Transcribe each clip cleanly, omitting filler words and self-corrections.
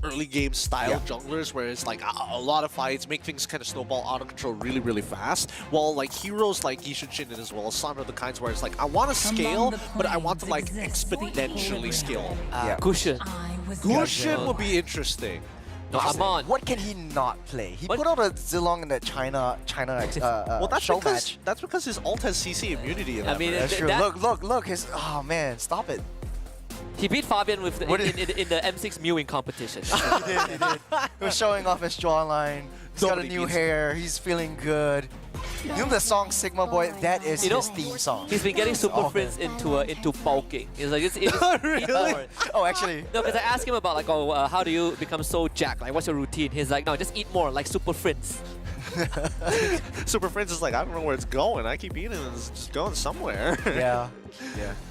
early game style junglers, where it's like a lot of fights, make things kind of snowball out of control really fast. While like heroes like Yishin Shin as well, some of the kinds where it's like I want to scale, but I want to like exponentially scale. Cushion. Gusion would be interesting. No, Amon. What can he not play? He put out a Zilong in the China Well, that's show because match. that's because his ult has CC immunity in that. I mean, That's true. Look, his oh man, stop it. he beat Fabian with in the M6 mewing competition. He did. He was showing off his jawline. He's got a Nobody new beats hair. He's feeling good. You know the song Sigma Boy? That is his theme song. He's been getting Super Friends into bulking. He's like, it's Really? Oh, actually. No, because I asked him about like, how do you become so jacked? Like, what's your routine? He's like, no, just eat more, like Super Friends. Super Friends is like, I don't know where it's going. I keep eating and it's just going somewhere. Yeah.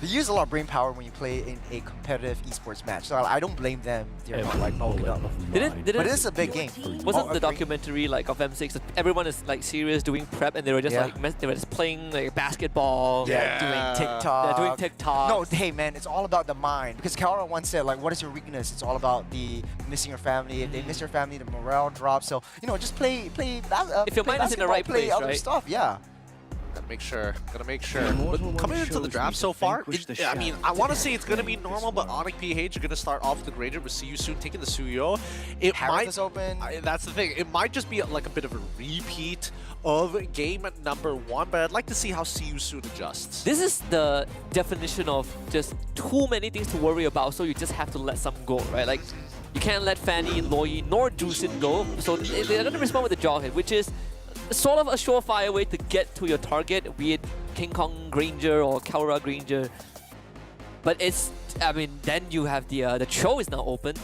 They use a lot of brain power when you play in a competitive esports match. So I don't blame them. They're not like bulking up. Didn't But it's a big game. Wasn't the documentary like of M6 that everyone is like serious doing prep and they were just like they were just playing like basketball, doing TikTok. doing TikTok. No, hey man, it's all about the mind. Because Kaora once said, like, what is your weakness? It's all about the missing your family. If they miss your family, the morale drops. So just play. If your mind is in the right play place, other right? stuff. Yeah. Gotta make sure. But coming into the draft so far, I mean, I want to say it's gonna be normal, but Onyx PH are gonna start off the Granger with See You Soon taking the Suyo. It might. Is open. That's the thing. It might just be like a bit of a repeat of game #1, but I'd like to see how See You Soon adjusts. This is the definition of just too many things to worry about, so you just have to let some go, right? Like, you can't let Fanny, Loi, nor Juicin go, so they're gonna respond with the Jawhead, which is sort of a surefire way to get to your target, be it King Kong Granger or Kaora Granger. But it's, I mean, then you have the Cho is now open.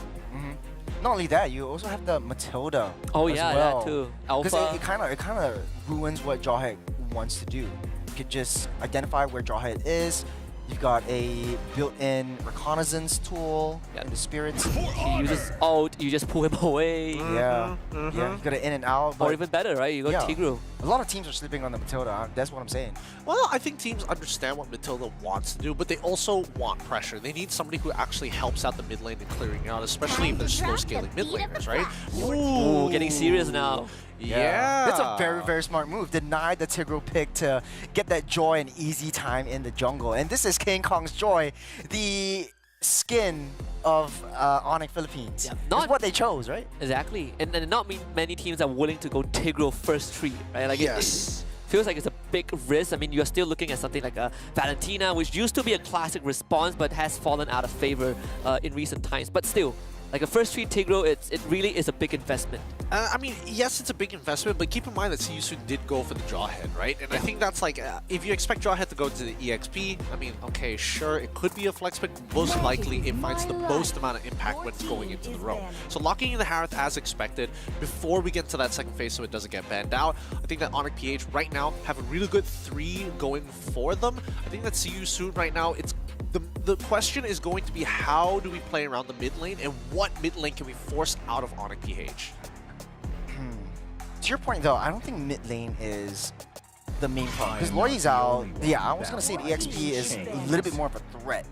Not only that, you also have the Matilda. Oh as yeah, well. that too. Because Alpha. it kind of ruins what Jawhead wants to do. You could just identify where Jawhead is. You've got a built-in reconnaissance tool in the spirits. He uses ult, you just pull him away. Yeah, you got it in and out. Or even better, right? You got Tigreal. A lot of teams are sleeping on the Matilda. That's what I'm saying. Well, I think teams understand what Matilda wants to do, but they also want pressure. They need somebody who actually helps out the mid lane in clearing out, especially if they're slow scaling mid laners, right? Ooh, getting serious now. Yeah. That's a very, very smart move. Deny the Tigreal pick to get that Joy and easy time in the jungle. And this is King Kong's Joy, the skin of Onyx Philippines. Yeah, Not what they chose, right? Exactly. And not many teams are willing to go Tigreal first treat, right? Like Yes. it feels like it's a big risk. I mean, you're still looking at something like a Valentina, which used to be a classic response, but has fallen out of favor in recent times. But still, like a first treat Tigreal, it really is a big investment. I mean, yes, it's a big investment, but keep in mind that See You Soon did go for the Jawhead, right? And I think that's like, if you expect Jawhead to go to the EXP, I mean, okay, sure, it could be a flex, but most likely it finds the most amount of impact when it's going into the row. So locking in the Harith as expected before we get to that second phase so it doesn't get banned out. I think that Onyx PH right now have a really good 3 going for them. I think that See You Soon right now, it's the question is going to be how do we play around the mid lane and what mid lane can we force out of Onyx PH? To your point, though, I don't think mid lane is the main problem. Because Lori's out. Yeah, I was going to say the EXP is a little bit more of a threat.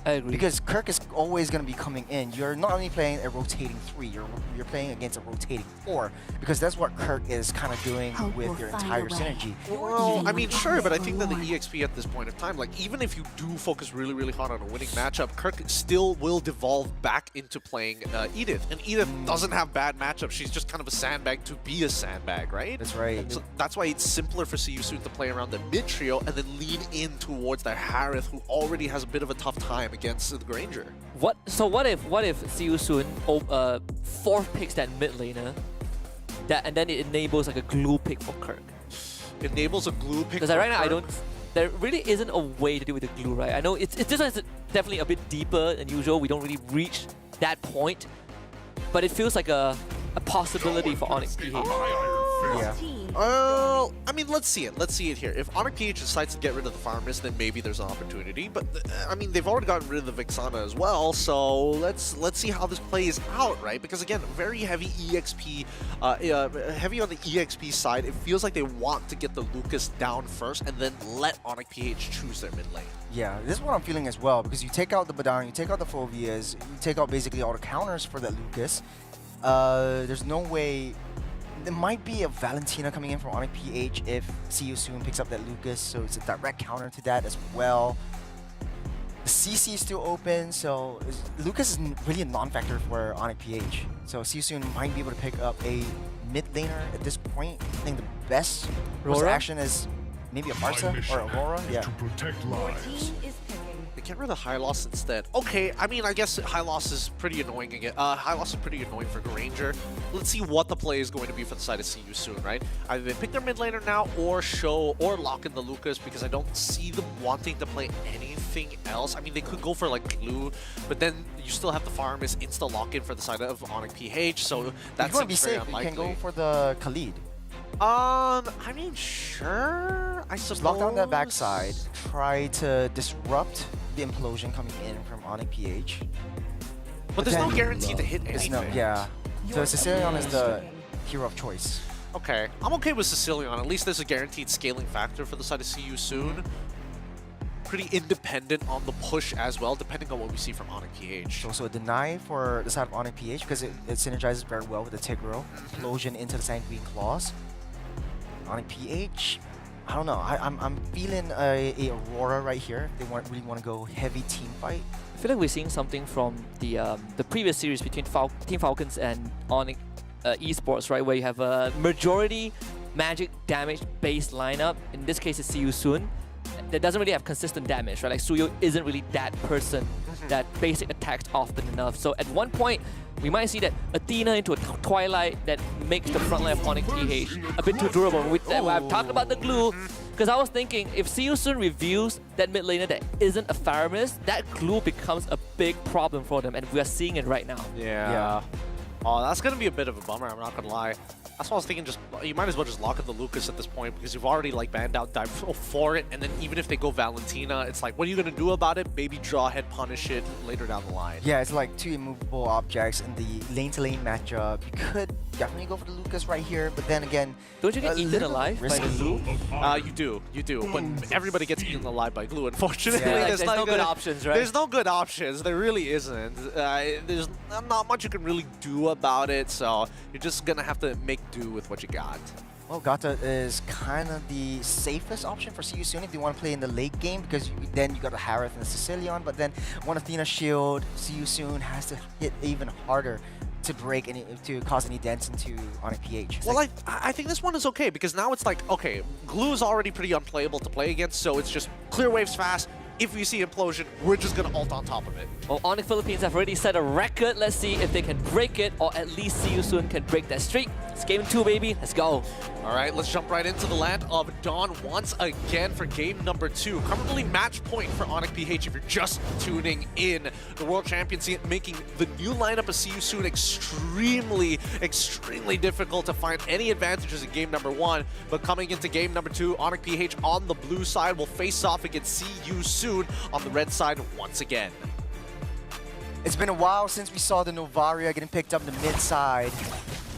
I agree. Because Kirk is always going to be coming in. You're not only playing a rotating 3, you're playing against a rotating 4. Because that's what Kirk is kind of doing with your entire synergy. Well, I mean, sure, but I think that the EXP at this point of time, like, even if you do focus really hard on a winning matchup, Kirk still will devolve back into playing Edith. And Edith doesn't have bad matchups. She's just kind of a sandbag to be a sandbag, right? That's right. So that's why it's simpler for See You Soon to play around the mid trio and then lean in towards that Harith, who already has a bit of a tough time against the Granger. What if See You Soon 4th picks that mid laner, and then it enables like a glue pick for Kirk? Enables a glue pick. Because right now there really isn't a way to deal with the glue, right? I know this one is definitely a bit deeper than usual. We don't really reach that point, but it feels like a possibility for Onyx PH. Yeah. I mean, let's see it. Let's see it here. If Onyx PH decides to get rid of the Farmers, then maybe there's an opportunity. But I mean, they've already gotten rid of the Vixana as well. So let's see how this plays out, right? Because again, very heavy EXP, heavy on the EXP side. It feels like they want to get the Lucas down first and then let Onyx PH choose their mid lane. Yeah, this is what I'm feeling as well, because you take out the Badang, you take out the Phobias, you take out basically all the counters for that Lucas. There's no way. There might be a Valentina coming in from Onyx PH if See You Soon picks up that Lucas, so it's a direct counter to that as well. The CC is still open, so Lucas is really a non-factor for Onyx PH. So See You Soon might be able to pick up a mid laner at this point. I think the best course of action is maybe a Marsa or Aurora. Yeah. To protect lives. They get rid of High Loss instead. Okay, I mean, I guess High Loss is pretty annoying again. High Loss is pretty annoying for Granger. Let's see what the play is going to be for the side of See You Soon, right? Either they pick their mid laner now or show or lock in the Lucas, because I don't see them wanting to play anything else. I mean, they could go for like Glue, but then you still have the Farmers insta lock in for the side of Onyx PH, so that If you want to be seems very safe, unlikely. you can go for the Khalid. I mean, sure. I suppose. Just lock down that backside, try to disrupt the implosion coming in from Onyx PH. But there's no then- guarantee to hit It's anything. no, yeah. So Sicilian is the hero of choice. Okay, I'm okay with Sicilian. At least there's a guaranteed scaling factor for the side of See You Soon. Pretty independent on the push as well, depending on what we see from Onyx PH. So also a deny for the side of Onyx PH because it synergizes very well with the Tigreal. Implosion into the Sanguine Claws. Onyx PH, I don't know. I'm feeling a Aurora right here. They really want to go heavy team fight. I feel like we're seeing something from the previous series between Team Falcons and Onyx Esports, right? Where you have a majority magic damage based lineup. In this case, it's See You Soon. That doesn't really have consistent damage, right? Like Suyo isn't really that person that basic attacks often enough. So at one point, we might see that Athena into a Twilight that makes the front line of Onyx PH a bit too durable. With that, I've talked about the glue, because I was thinking if See You Soon reveals that mid laner that isn't a Faramis, that glue becomes a big problem for them, and we are seeing it right now. Yeah. Oh, that's gonna be a bit of a bummer, I'm not gonna lie. That's why I was thinking, just you might as well just lock in the Lucas at this point, because you've already like banned out dive for it, and then even if they go Valentina, it's like, what are you gonna do about it? Maybe draw ahead, punish it later down the line. Yeah, it's like two immovable objects in the lane-to-lane matchup. You could definitely go for the Lucas right here, but then again, Don't you get a eaten little alive by the risky. glue? You do, but everybody gets eaten alive by glue, unfortunately. Yeah. There's no good options, right? There's no good options. There really isn't. There's not much you can really do about it, so you're just gonna have to make do with what you got. Well, Gata is kind of the safest option for See You Soon if they want to play in the late game, because then you got the Harith and the Sicilian, but then one Athena shield, See You Soon has to hit even harder to break any, to cause any dents into Onyx PH. It's Well, like, I think this one is okay, because now it's like, okay, glue is already pretty unplayable to play against, so it's just clear waves fast. If we see implosion, we're just gonna ult on top of it. Well, Onyx Philippines have already set a record. Let's see if they can break it, or at least See You Soon can break that streak. It's game 2, baby. Let's go. All right, let's jump right into the land of Dawn once again for game number 2. Currently match point for Onyx PH if you're just tuning in. The World Champions making the new lineup of See You Soon extremely difficult to find any advantages in game number 1. But coming into game number 2, Onyx PH on the blue side will face off against See You Soon on the red side once again. it's been a while since we saw the Novaria getting picked up in the mid side.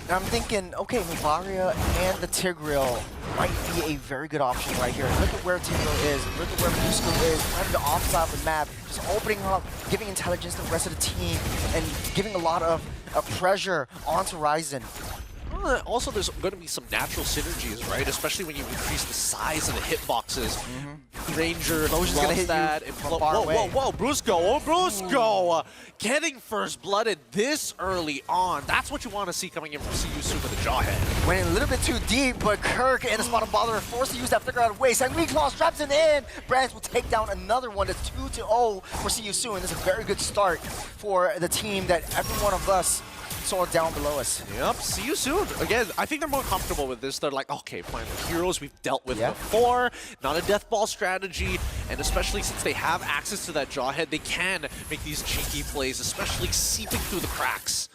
And I'm thinking, okay, Novaria and the Tigreal might be a very good option right here. Look at where Tigreal is, look at where Musco is, kind of the offside of the map, just opening up, giving intelligence to the rest of the team, and giving a lot of pressure onto Ryzen. Also, there's going to be some natural synergies, right? Especially when you increase the size of the hitboxes. Ranger Explosion's loves gonna hit you that. from far away. Whoa, Brusco! Oh, Brusco! Getting first blooded this early on. That's what you want to see coming in from See You Soon with the Jawhead. Went in a little bit too deep, but Kirk and the Spot of Bother are forced to use that figure out of way. Sanguine Claw straps it in. Brands will take down another one. That's 2-0 for See You Soon. This is a very good start for the team that every one of us saw down below us. Yep, See You Soon. Again, I think they're more comfortable with this. They're like, okay, fine, the heroes we've dealt with before, not a death ball strategy, and especially since they have access to that Jawhead, they can make these cheeky plays, especially seeping through the cracks.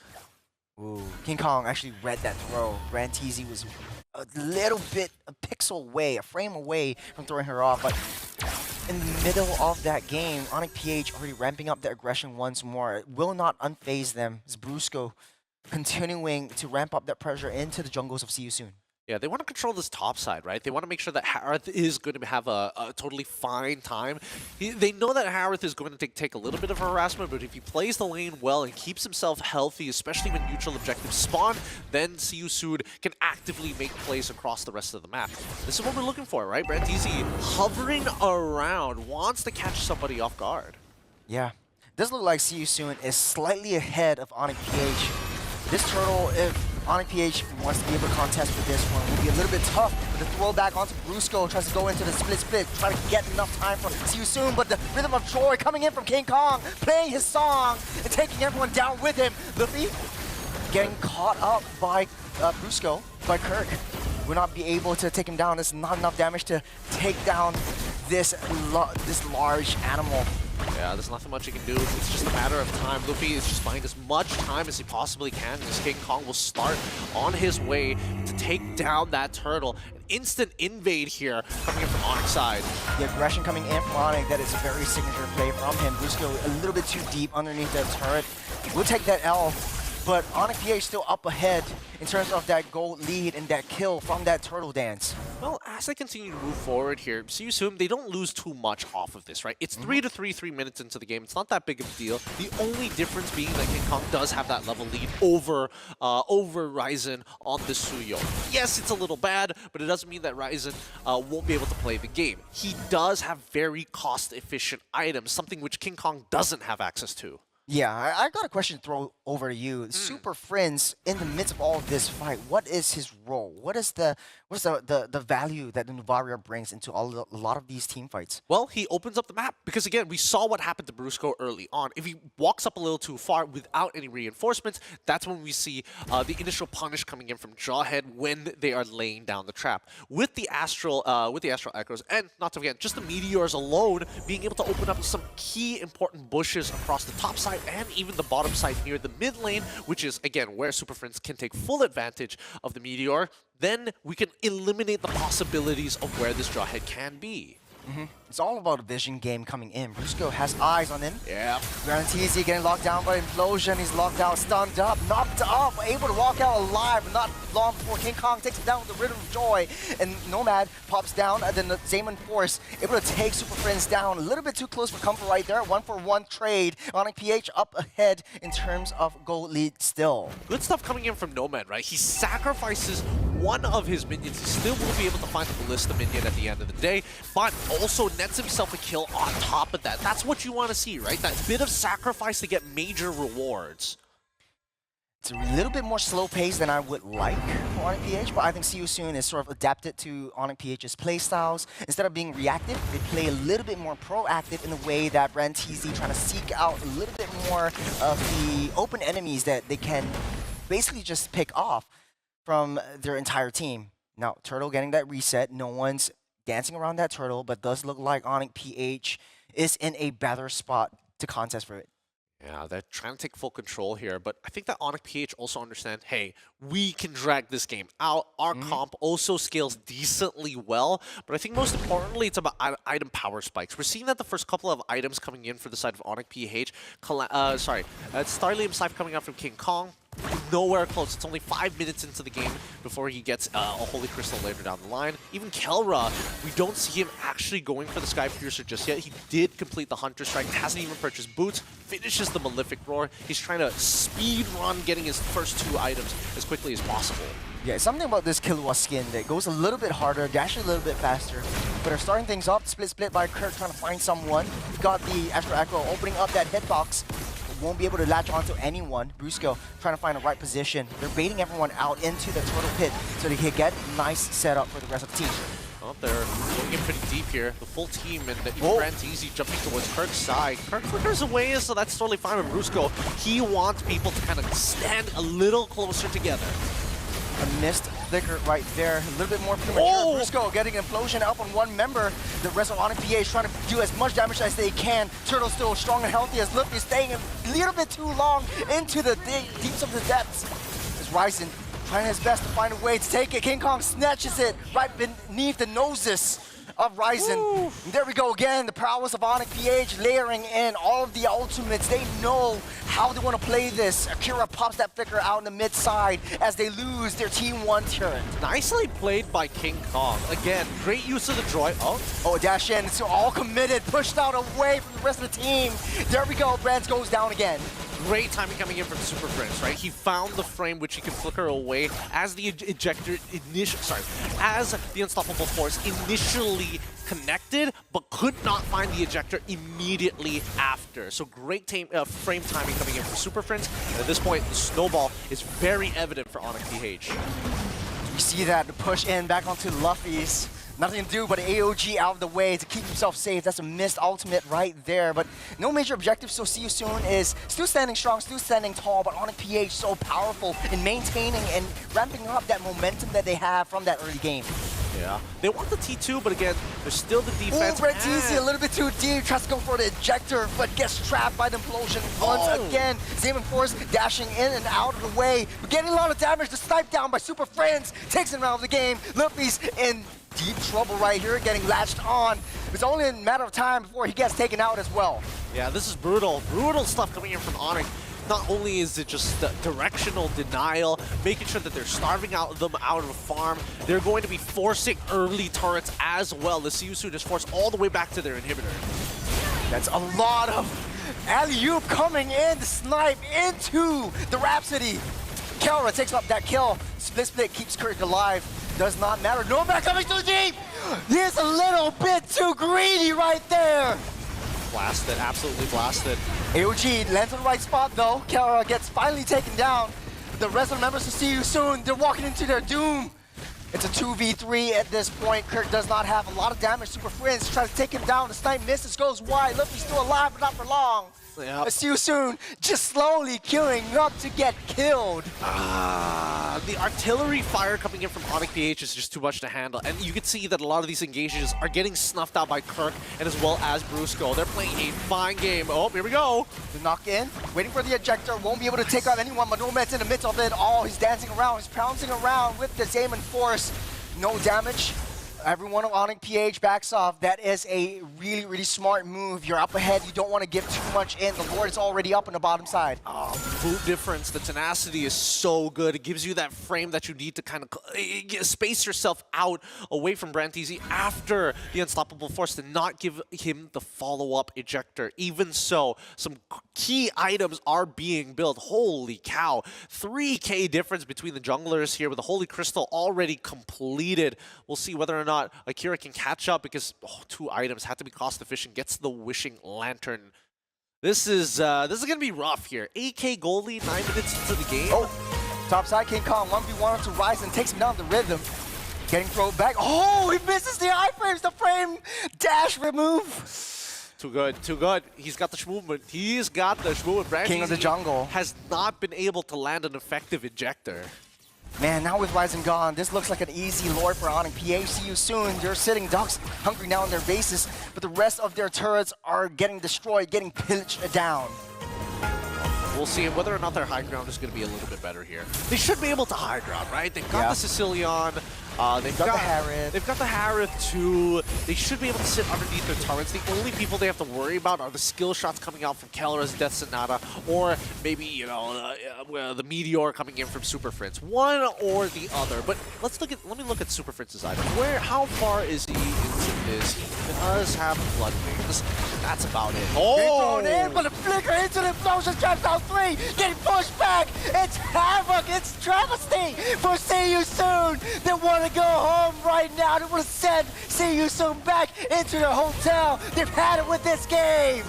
Ooh, King Kong actually read that throw. Ranteezy was a little bit, a pixel away, a frame away from throwing her off. But in the middle of that game, Onyx PH already ramping up their aggression once more. It will not unfaze them. It's Brusco continuing to ramp up that pressure into the jungles of See You Soon. Yeah, they want to control this top side, right? They want to make sure that Harith is going to have a totally fine time. They know that Harith is going to take a little bit of harassment, but if he plays the lane well and keeps himself healthy, especially when neutral objectives spawn, then See You Soon can actively make plays across the rest of the map. This is what we're looking for, right? Brantizi hovering around, wants to catch somebody off guard. Yeah. Does look like See You Soon is slightly ahead of Onyx PH. This turtle, if Onyx PH wants to be able to contest with this one, will be a little bit tough. But the throw back onto Brusco, tries to go into the split, try to get enough time for See You Soon, but the rhythm of joy coming in from King Kong, playing his song and taking everyone down with him. Luffy getting caught up by Brusco, by Kirk. Will not be able to take him down. There's not enough damage to take down this large animal. Yeah, there's nothing much he can do. It's just a matter of time. Luffy is just buying as much time as he possibly can. This King Kong will start on his way to take down that turtle. An instant invade here coming in from Onyx side. The aggression coming in from Onyx, that is a very signature play from him. Brusco a little bit too deep underneath that turret. We'll take that L, but Onyx PH still up ahead in terms of that gold lead and that kill from that turtle dance. Well, as they continue to move forward here, See You Soon, they don't lose too much off of this, right? It's 3 minutes into the game. It's not that big of a deal. The only difference being that King Kong does have that level lead over Ryzen on the Suyo. Yes, it's a little bad, but it doesn't mean that Ryzen won't be able to play the game. He does have very cost-efficient items, something which King Kong doesn't have access to. Yeah, I got a question to throw over to you. Super Friends, in the midst of all of this fight, what is his role? What's the value that the Nuvaria brings into a lot of these team fights? Well, he opens up the map because, again, we saw what happened to Brusco early on. If he walks up a little too far without any reinforcements, that's when we see the initial punish coming in from Jawhead when they are laying down the trap. With the Astral Echoes, and not to forget, just the Meteors alone, being able to open up some key important bushes across the top side and even the bottom side near the mid lane, which is, again, where Super Friends can take full advantage of the Meteor, then we can eliminate the possibilities of where this Jawhead can be. It's all about a vision game coming in. Brusco has eyes on him. Yeah. Brantizi getting locked down by Implosion. He's locked out, stunned up, knocked up, able to walk out alive, but not long before King Kong takes him down with the Rhythm of Joy. And Nomad pops down, and then the Zaman Force able to take Super Friends down. A little bit too close for comfort right there. 1-for-1 trade. Onyx PH up ahead in terms of goal lead still. Good stuff coming in from Nomad, right? He sacrifices one of his minions. He still will be able to find the Ballista minion at the end of the day, but also nets himself a kill on top of that. That's what you want to see, right? That bit of sacrifice to get major rewards. It's a little bit more slow pace than I would like for Onyx PH, but I think See You Soon is sort of adapted to Onyx PH's playstyles. Instead of being reactive, they play a little bit more proactive in the way that Brantizi trying to seek out a little bit more of the open enemies that they can basically just pick off from their entire team. Now, Turtle getting that reset. No one's dancing around that turtle, but does look like Onyx PH is in a better spot to contest for it. Yeah, they're trying to take full control here, but I think that Onyx PH also understand, hey, we can drag this game out. Our comp also scales decently well, but I think most importantly, it's about item power spikes. We're seeing that the first couple of items coming in for the side of Onyx PH, Starlium Scythe coming out from King Kong, nowhere close. It's only 5 minutes into the game before he gets a Holy Crystal later down the line. Even Kelra, we don't see him actually going for the Sky Piercer just yet. He did complete the Hunter Strike, hasn't even purchased boots, finishes the Malefic Roar. He's trying to speed run getting his first 2 items as quickly as possible. Yeah, something about this Killua skin that goes a little bit harder, dashes a little bit faster, but are starting things up. Split by Kirk trying to find someone. We've got the Astral Echo opening up that hitbox. Won't be able to latch onto anyone. Brusco trying to find the right position. They're baiting everyone out into the turtle pit so they can get nice setup for the rest of the team. Well, they're going in pretty deep here. The full team and Brantizi jumping towards Kirk's side. Kirk flickers away, so that's totally fine with Brusco. He wants people to kind of stand a little closer together. A missed flicker right there. A little bit more premature. Brusco getting an implosion up on one member. The rest of Onyx PH trying to do as much damage as they can. Turtle still strong and healthy as Luffy staying a little bit too long into the deeps of the depths. As Ryzen trying his best to find a way to take it. King Kong snatches it right beneath the noses of Ryzen. And there we go again, the prowess of Onyx PH layering in all of the ultimates. They know how they want to play this. Akira pops that flicker out in the mid side as they lose their Team 1 turret. Nicely played by King Kong. Again, great use of the droid. Oh, dash in, so all committed, pushed out away from the rest of the team. There we go, Brands goes down again. Great timing coming in from Super Prince, right? He found the frame which he can flicker away as the ejector as the Unstoppable Force initially connected, but could not find the ejector immediately after. So great frame timing coming in from Super Prince. And at this point, the snowball is very evident for Onyx PH. You see that, the push in back onto Luffy's. Nothing to do but AOG out of the way to keep himself safe. That's a missed ultimate right there. But no major objective, so See You Soon is still standing strong, still standing tall, but Onyx PH so powerful in maintaining and ramping up that momentum that they have from that early game. Yeah. They want the T2, but again, there's still the defense. Ooh, Red TZ a little bit too deep, tries to go for the ejector, but gets trapped by the implosion once again. Xamen Force dashing in and out of the way, but getting a lot of damage. The snipe down by Super Friends takes him out of the game. Luffy's in deep trouble right here, getting latched on. It's only a matter of time before he gets taken out as well. Yeah, this is brutal. Brutal stuff coming in from Onyx. Not only is it just the directional denial, making sure that they're starving them out of the farm, they're going to be forcing early turrets as well. The See You Soon is forced all the way back to their inhibitor. That's a lot of alley-oop coming in to snipe into the Rhapsody. Kelra takes up that kill. Split keeps Kirk alive. Does not matter. Nomad coming too deep! He's a little bit too greedy right there! Blasted, absolutely blasted. AOG lands on the right spot though. Kelra gets finally taken down. The rest of the members will See You Soon. They're walking into their doom. It's a 2v3 at this point. Kirk does not have a lot of damage. Super Friends tries to take him down. The snipe misses, goes wide. Luffy's still alive, but not for long. Yep. See You Soon just slowly queuing up to get killed. The artillery fire coming in from Onyx PH is just too much to handle. And you can see that a lot of these engages are getting snuffed out by Kirk and as well as Brusco. They're playing a fine game. Oh, here we go. The knock in, waiting for the ejector, won't be able to take out anyone, but Nomad's in the midst of it all. He's dancing around, he's pouncing around with the Xamen Force. No damage. Everyone on Onyx PH backs off. That is a really, really smart move. You're up ahead. You don't want to give too much in. The Lord is already up on the bottom side. Boot difference. The tenacity is so good. It gives you that frame that you need to kind of space yourself out away from Brantizi after the Unstoppable Force to not give him the follow-up ejector. Even so, some key items are being built. Holy cow. 3K difference between the junglers here with the Holy Crystal already completed. We'll see whether or not Akira can catch up because 2 items had to be cost efficient. Gets the Wishing Lantern. This is gonna be rough here. 8K goal lead, 9 minutes into the game. Oh, top side King Kong 1v1 to Rise and takes him down the rhythm. Getting thrown back. Oh, he misses the iframes. The frame dash remove. Too good, too good. He's got the movement. He's got the movement. King of the jungle has not been able to land an effective ejector. Man, now with Ryzen gone, this looks like an easy lore for Onyx PH. See You Soon. They're sitting ducks hungry now on their bases, but the rest of their turrets are getting destroyed, getting pillaged down. We'll see whether or not their high ground is going to be a little bit better here. They should be able to high ground, right? They've got the Sicilian. They've got the Harith. They've got the Harith too. They should be able to sit underneath their turrets. The only people they have to worry about are the skill shots coming out from Kelra's Death Sonata, or maybe, you know, the Meteor coming in from Super Friends. One or the other. But let me look at Super Friends' item. How far is he into this? He does have Blood Wings. That's about it. Oh! Thrown in, but a flicker into the explosion, traps out 3, getting pushed back. It's havoc. It's travesty for See You Soon. They want to go home right now. They want to send See You Soon back into their hotel. They've had it with this game.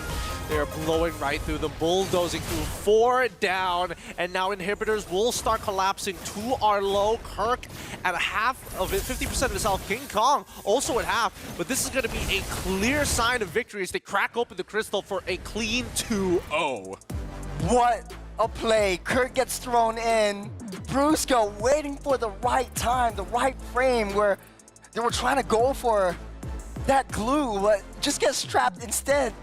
They're blowing right through them, bulldozing through. 4 down, and now inhibitors will start collapsing to our low. Kirk at half of it, 50% of his health. King Kong also at half, but this is going to be a clear sign of victory as they crack open the crystal for a clean 2-0. What a play. Kirk gets thrown in. Brusco waiting for the right time, the right frame where they were trying to go for that glue, but just gets trapped instead.